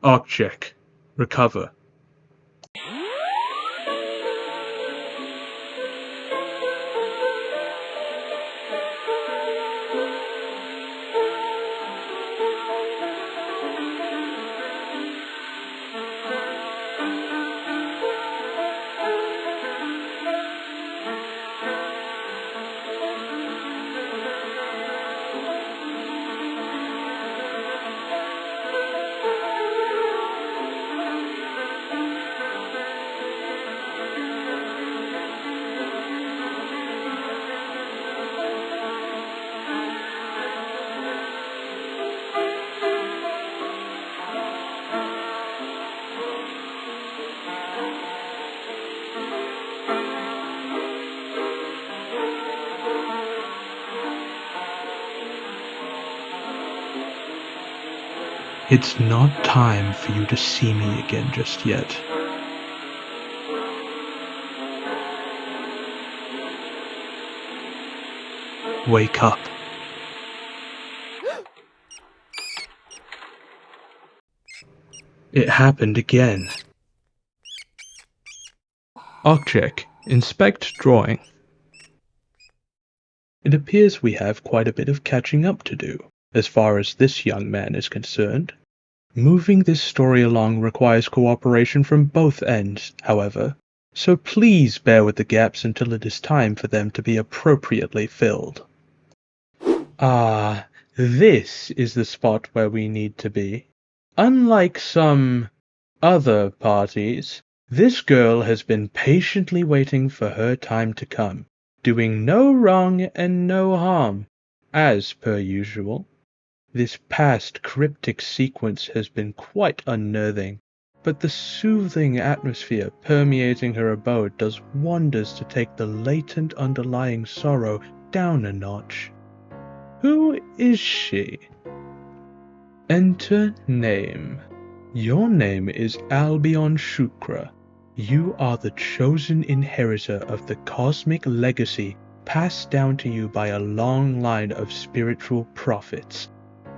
Arcjec. Recover. It's not time for you to see me again just yet. Wake up. It happened again. Arcjec, inspect drawing. It appears we have quite a bit of catching up to do, as far as this young man is concerned. Moving this story along requires cooperation from both ends, however, so please bear with the gaps until it is time for them to be appropriately filled. This is the spot where we need to be. Unlike some other parties, this girl has been patiently waiting for her time to come, doing no wrong and no harm, as per usual. This past cryptic sequence has been quite unnerving, but the soothing atmosphere permeating her abode does wonders to take the latent underlying sorrow down a notch. Who is she? Enter name. Your name is Albion Shukra. You are the chosen inheritor of the cosmic legacy passed down to you by a long line of spiritual prophets,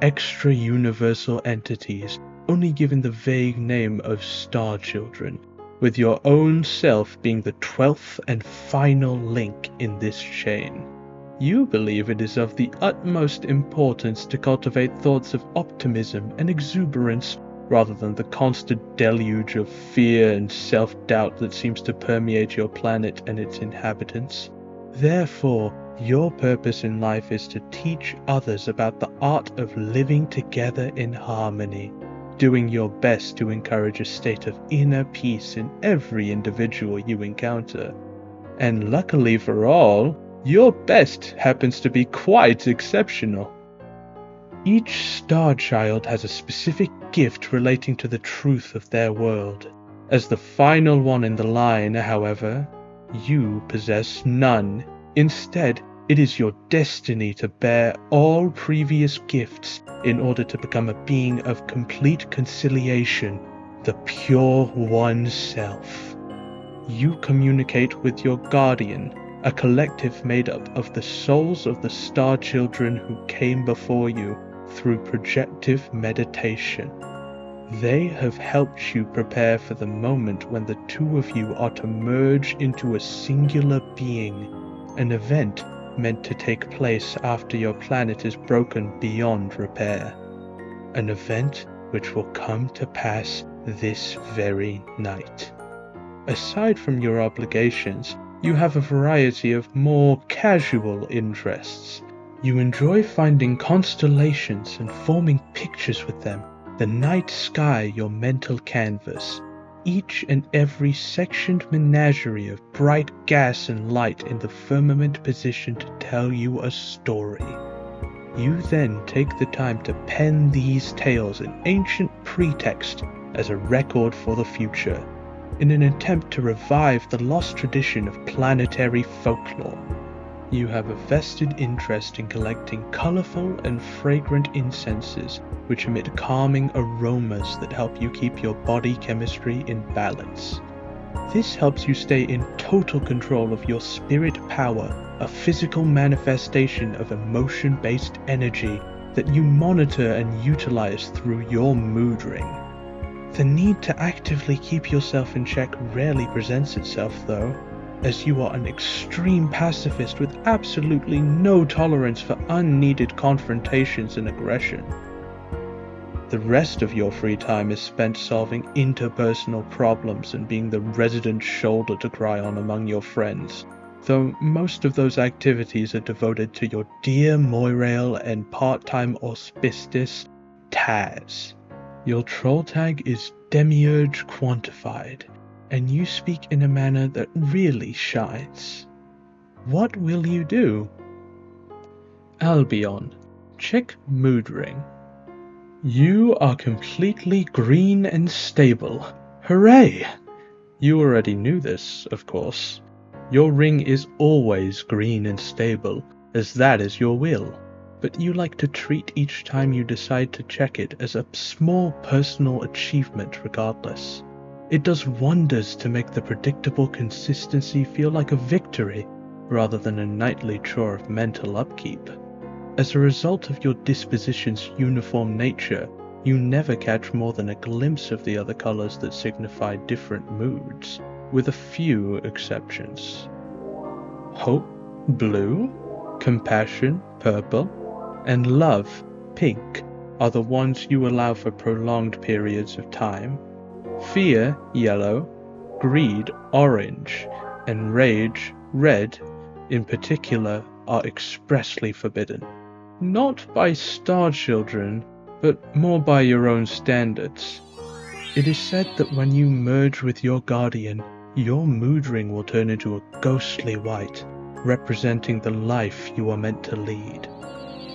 extra-universal entities only given the vague name of Star Children, with your own self being the 12th and final link in this chain. You believe it is of the utmost importance to cultivate thoughts of optimism and exuberance rather than the constant deluge of fear and self-doubt that seems to permeate your planet and its inhabitants. Therefore, your purpose in life is to teach others about the art of living together in harmony, doing your best to encourage a state of inner peace in every individual you encounter. And luckily for all, your best happens to be quite exceptional. Each star child has a specific gift relating to the truth of their world. As the final one in the line, however, you possess none. Instead, it is your destiny to bear all previous gifts in order to become a being of complete conciliation, the pure one self. You communicate with your guardian, a collective made up of the souls of the Star Children who came before you through projective meditation. They have helped you prepare for the moment when the two of you are to merge into a singular being, an event meant to take place after your planet is broken beyond repair. An event which will come to pass this very night. Aside from your obligations, you have a variety of more casual interests. You enjoy finding constellations and forming pictures with them, the night sky your mental canvas, each and every sectioned menagerie of bright gas and light in the firmament positioned to tell you a story. You then take the time to pen these tales in ancient pretext as a record for the future, in an attempt to revive the lost tradition of planetary folklore. You have a vested interest in collecting colorful and fragrant incenses which emit calming aromas that help you keep your body chemistry in balance. This helps you stay in total control of your spirit power, a physical manifestation of emotion-based energy that you monitor and utilize through your mood ring. The need to actively keep yourself in check rarely presents itself, though, as you are an extreme pacifist with absolutely no tolerance for unneeded confrontations and aggression. The rest of your free time is spent solving interpersonal problems and being the resident shoulder to cry on among your friends, though most of those activities are devoted to your dear Moirail and part-time auspicious Taz. Your troll tag is Demiurge Quantified, and you speak in a manner that really shines. What will you do? Albion, check mood ring. You are completely green and stable. Hooray! You already knew this, of course. Your ring is always green and stable, as that is your will. But you like to treat each time you decide to check it as a small personal achievement regardless. It does wonders to make the predictable consistency feel like a victory, rather than a nightly chore of mental upkeep. As a result of your disposition's uniform nature, you never catch more than a glimpse of the other colors that signify different moods, with a few exceptions. Hope, blue, compassion, purple, and love, pink, are the ones you allow for prolonged periods of time. Fear, yellow, greed, orange, and rage, red, in particular, are expressly forbidden. Not by Star Children, but more by your own standards. It is said that when you merge with your guardian, your mood ring will turn into a ghostly white, representing the life you are meant to lead.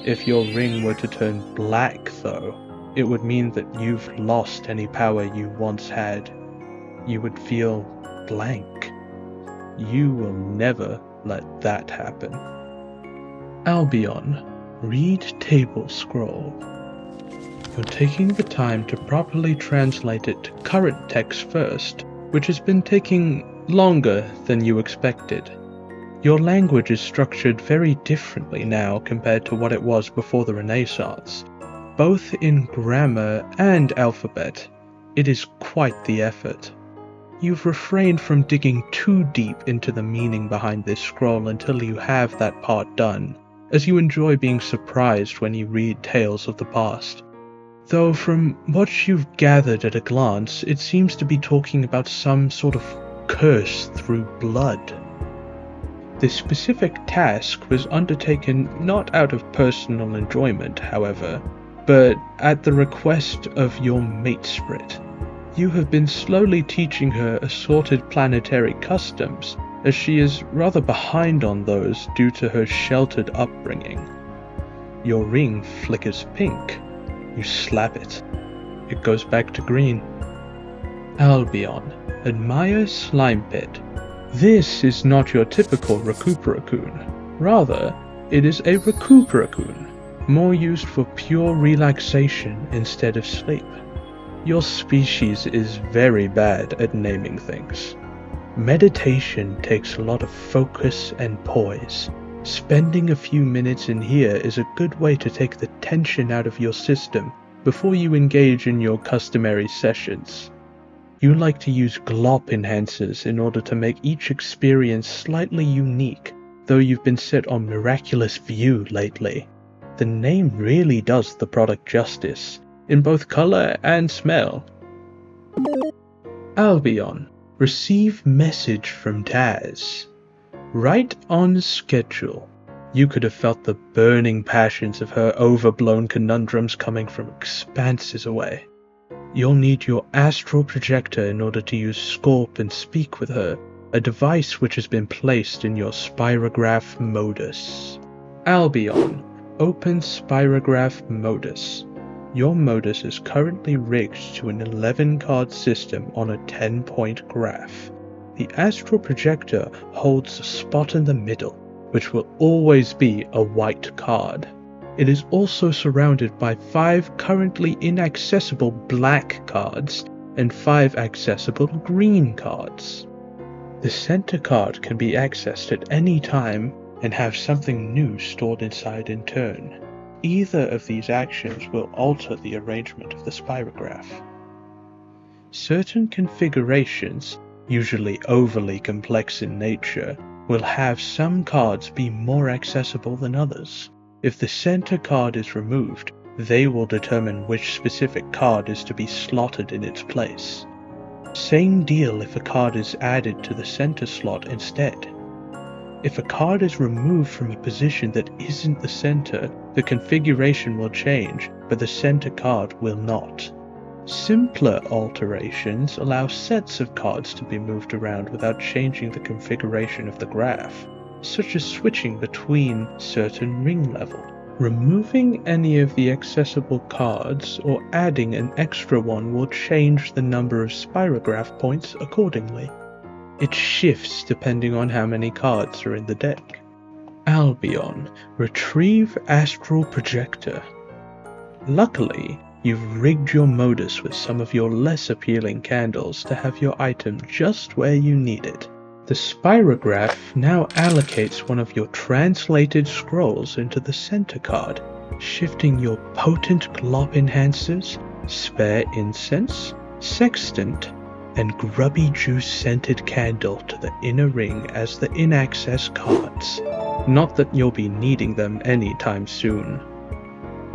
If your ring were to turn black, though, it would mean that you've lost any power you once had. You would feel blank. You will never let that happen. Albion, read table scroll. You're taking the time to properly translate it to current text first, which has been taking longer than you expected. Your language is structured very differently now compared to what it was before the Renaissance. Both in grammar and alphabet, it is quite the effort. You've refrained from digging too deep into the meaning behind this scroll until you have that part done, as you enjoy being surprised when you read tales of the past. Though from what you've gathered at a glance, it seems to be talking about some sort of curse through blood. This specific task was undertaken not out of personal enjoyment, however, but at the request of your mate spirit. You have been slowly teaching her assorted planetary customs, as she is rather behind on those due to her sheltered upbringing. Your ring flickers pink. You slap it. It goes back to green. Albion, admire slime pit. This is not your typical Recuperacoon. Rather, it is a Recuperacoon, more used for pure relaxation instead of sleep. Your species is very bad at naming things. Meditation takes a lot of focus and poise. Spending a few minutes in here is a good way to take the tension out of your system before you engage in your customary sessions. You like to use glop enhancers in order to make each experience slightly unique, though you've been set on Miraculous View lately. The name really does the product justice, in both color and smell. Albion, receive message from Taz. Right on schedule. You could have felt the burning passions of her overblown conundrums coming from expanses away. You'll need your astral projector in order to use Skorpe and speak with her, a device which has been placed in your spirograph modus. Albion, open spirograph modus. Your modus is currently rigged to an 11-card system on a 10-point graph. The astral projector holds a spot in the middle, which will always be a white card. It is also surrounded by 5 currently inaccessible black cards and 5 accessible green cards. The center card can be accessed at any time and have something new stored inside in turn. Either of these actions will alter the arrangement of the spirograph. Certain configurations, usually overly complex in nature, will have some cards be more accessible than others. If the center card is removed, they will determine which specific card is to be slotted in its place. Same deal if a card is added to the center slot instead. If a card is removed from a position that isn't the center, the configuration will change, but the center card will not. Simpler alterations allow sets of cards to be moved around without changing the configuration of the graph, such as switching between certain ring levels. Removing any of the accessible cards or adding an extra one will change the number of spirograph points accordingly. It shifts depending on how many cards are in the deck. Albion, retrieve astral projector. Luckily, you've rigged your modus with some of your less appealing candles to have your item just where you need it. The spirograph now allocates one of your translated scrolls into the center card, shifting your potent glop enhancers, spare incense, sextant, and grubby juice-scented candle to the inner ring as the in-access cards. Not that you'll be needing them anytime soon.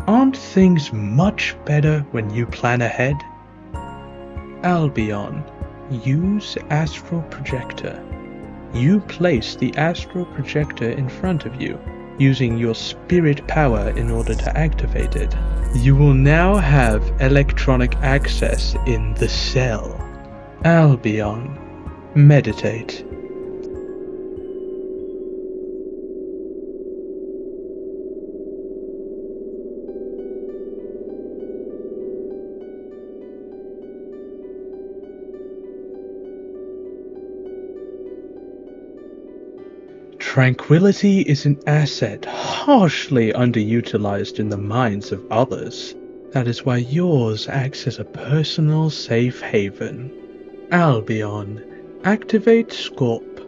Aren't things much better when you plan ahead? Albion, use astral projector. You place the astral projector in front of you, using your spirit power in order to activate it. You will now have electronic access in the cell. Albion, meditate. Tranquility is an asset harshly underutilized in the minds of others. That is why yours acts as a personal safe haven. Albion, activate Skorpe.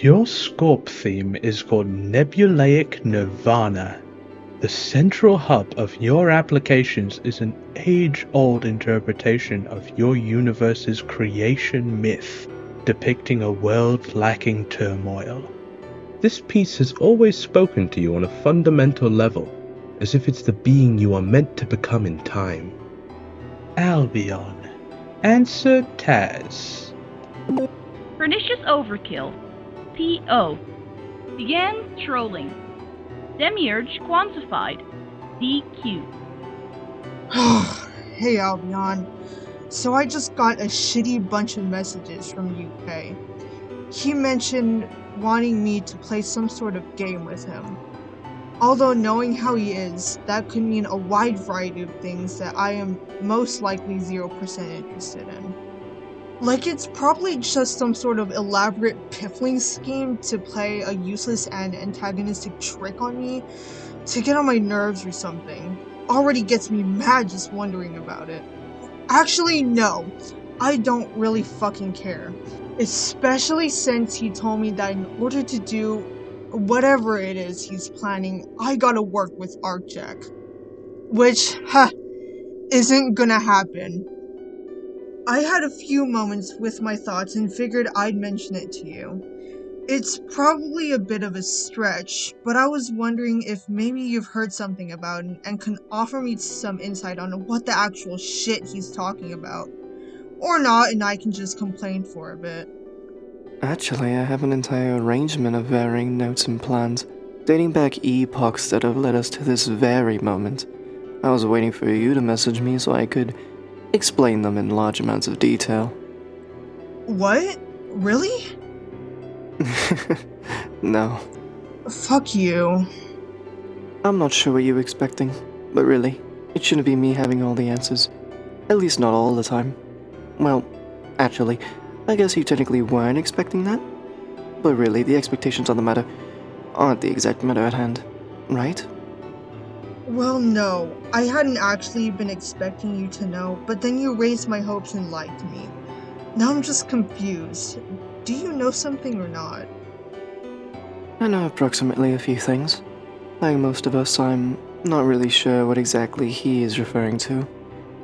Your Skorpe theme is called Nebulaic Nirvana. The central hub of your applications is an age-old interpretation of your universe's creation myth, depicting a world lacking turmoil. This piece has always spoken to you on a fundamental level, as if it's the being you are meant to become in time. Albion, answer Taz. Pernicious overkill. P.O. Began trolling. Demiurge quantified. DQ. Hey Albion. So I just got a shitty bunch of messages from UK. He mentioned wanting me to play some sort of game with him. Although knowing how he is, that could mean a wide variety of things that I am most likely 0% interested in. Like it's probably just some sort of elaborate piffling scheme to play a useless and antagonistic trick on me to get on my nerves or something. Already gets me mad just wondering about it. Actually, no. I don't really fucking care. Especially since he told me that in order to do whatever it is he's planning, I gotta work with Arcjec. Which, isn't gonna happen. I had a few moments with my thoughts and figured I'd mention it to you. It's probably a bit of a stretch, but I was wondering if maybe you've heard something about it and can offer me some insight on what the actual shit he's talking about. Or not, and I can just complain for a bit. Actually, I have an entire arrangement of varying notes and plans, dating back epochs that have led us to this very moment. I was waiting for you to message me so I could explain them in large amounts of detail. What? Really? No. Fuck you. I'm not sure what you were expecting, but really, it shouldn't be me having all the answers. At least not all the time. Well, actually, I guess you technically weren't expecting that. But really, the expectations on the matter aren't the exact matter at hand, right? Well, no. I hadn't actually been expecting you to know, but then you raised my hopes and lied to me. Now I'm just confused. Do you know something or not? I know approximately a few things. Like most of us, I'm not really sure what exactly he is referring to.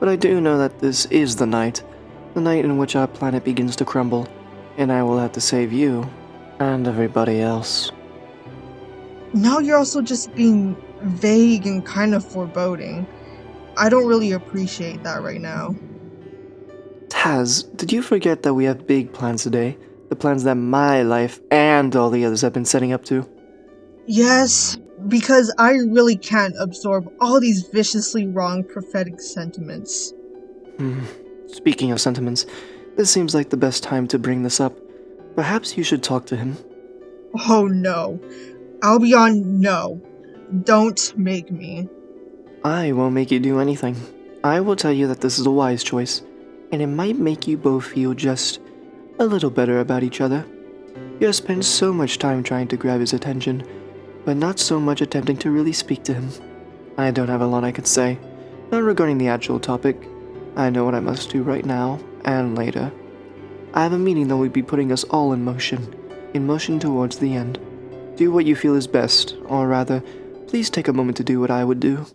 But I do know that this is the night The night in which our planet begins to crumble, and I will have to save you and everybody else. Now you're also just being vague and kind of foreboding. I don't really appreciate that right now. Taz, did you forget that we have big plans today? The plans that my life and all the others have been setting up to? Yes, because I really can't absorb all these viciously wrong prophetic sentiments. Speaking of sentiments, this seems like the best time to bring this up. Perhaps you should talk to him. Oh no. Albion, no. Don't make me. I won't make you do anything. I will tell you that this is a wise choice, and it might make you both feel just a little better about each other. You have spent so much time trying to grab his attention, but not so much attempting to really speak to him. I don't have a lot I could say, not regarding the actual topic. I know what I must do right now and later. I have a meeting that will be putting us all in motion towards the end. Do what you feel is best, or rather, please take a moment to do what I would do.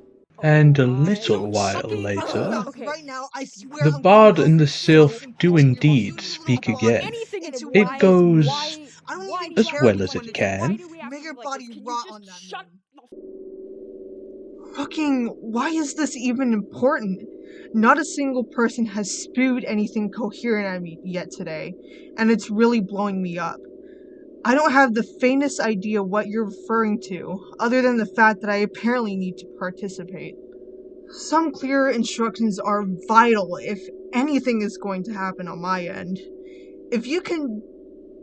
And a little while later, Right now, I swear the I'm bard going and the to sylph and do call you indeed a speak robot. again. Anything is It why- goes I don't even as care well which as one it is. can. Why do we have Make to your do like body this? Can rot you on just that shut moon. Fucking, why is this even important? Not a single person has spewed anything coherent at me yet today, and it's really blowing me up. I don't have the faintest idea what you're referring to, other than the fact that I apparently need to participate. Some clearer instructions are vital if anything is going to happen on my end. If you can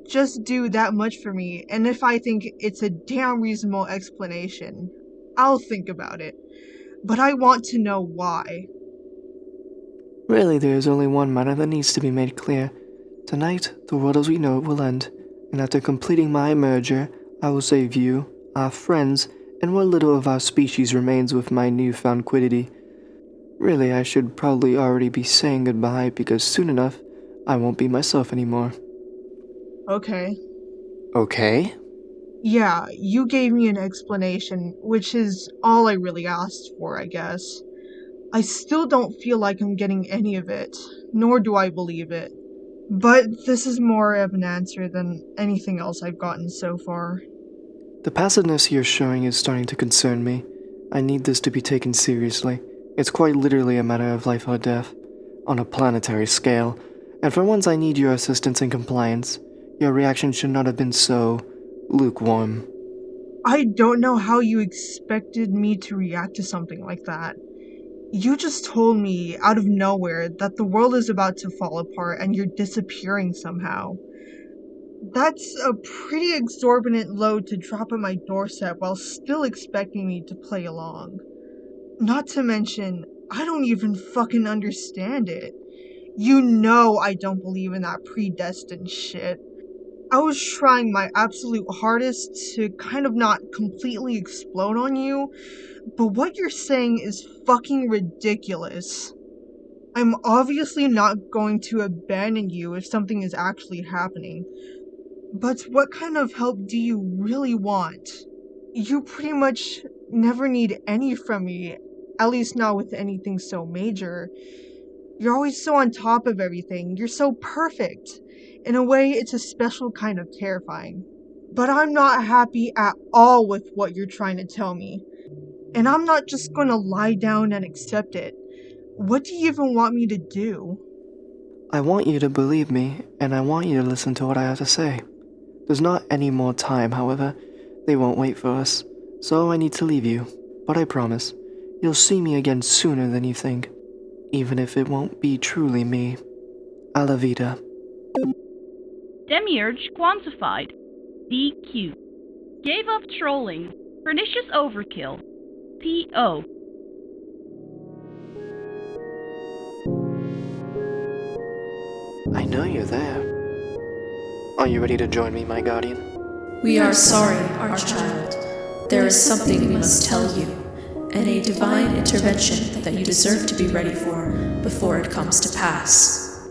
just do that much for me, and if I think it's a damn reasonable explanation, I'll think about it. But I want to know why. Really, there is only one matter that needs to be made clear. Tonight, the world as we know it will end, and after completing my merger, I will save you, our friends, and what little of our species remains with my newfound quiddity. Really, I should probably already be saying goodbye because soon enough, I won't be myself anymore. Okay. Okay? Yeah, you gave me an explanation, which is all I really asked for, I guess. I still don't feel like I'm getting any of it, nor do I believe it. But this is more of an answer than anything else I've gotten so far. The passiveness you're showing is starting to concern me. I need this to be taken seriously. It's quite literally a matter of life or death, on a planetary scale, and for once I need your assistance and compliance. Your reaction should not have been so lukewarm. I don't know how you expected me to react to something like that. You just told me, out of nowhere, that the world is about to fall apart and you're disappearing somehow. That's a pretty exorbitant load to drop at my doorstep while still expecting me to play along. Not to mention, I don't even fucking understand it. You know I don't believe in that predestined shit. I was trying my absolute hardest to kind of not completely explode on you, but what you're saying is fucking ridiculous. I'm obviously not going to abandon you if something is actually happening. But what kind of help do you really want? You pretty much never need any from me, at least not with anything so major. You're always so on top of everything. You're so perfect. In a way, it's a special kind of terrifying. But I'm not happy at all with what you're trying to tell me. And I'm not just gonna lie down and accept it. What do you even want me to do? I want you to believe me, and I want you to listen to what I have to say. There's not any more time, however. They won't wait for us, so I need to leave you. But I promise, you'll see me again sooner than you think, even if it won't be truly me. A la vida. Demiurge quantified. DQ. Gave up trolling. Pernicious overkill. PO. I know you're there. Are you ready to join me, my guardian? We are sorry, our child. There is something we must tell you, and a divine intervention that you deserve to be ready for before it comes to pass.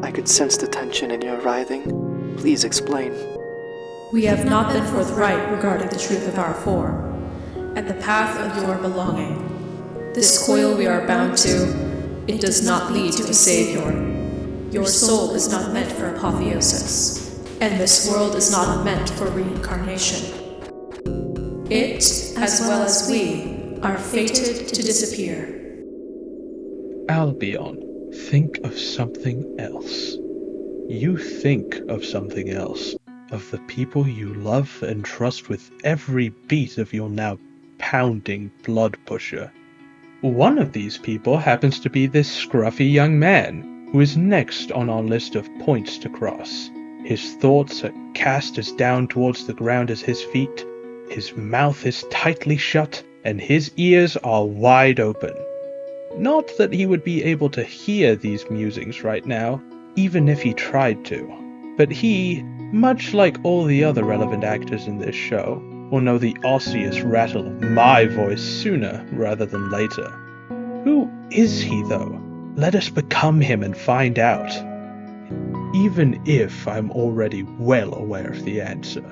I could sense the tension in your writhing. Please explain. We have not been forthright regarding the truth of our form, and the path of your belonging. This coil we are bound to, it does not lead to a savior. Your soul is not meant for apotheosis, and this world is not meant for reincarnation. It, as well as we, are fated to disappear. Albion, think of something else. You think of something else, of the people you love and trust with every beat of your now pounding blood pusher. One of these people happens to be this scruffy young man, who is next on our list of points to cross. His thoughts are cast as down towards the ground as his feet, his mouth is tightly shut, and his ears are wide open. Not that he would be able to hear these musings right now, even if he tried to, but he, much like all the other relevant actors in this show, will know the osseous rattle of my voice sooner rather than later. Who is he, though? Let us become him and find out. Even if I'm already well aware of the answer.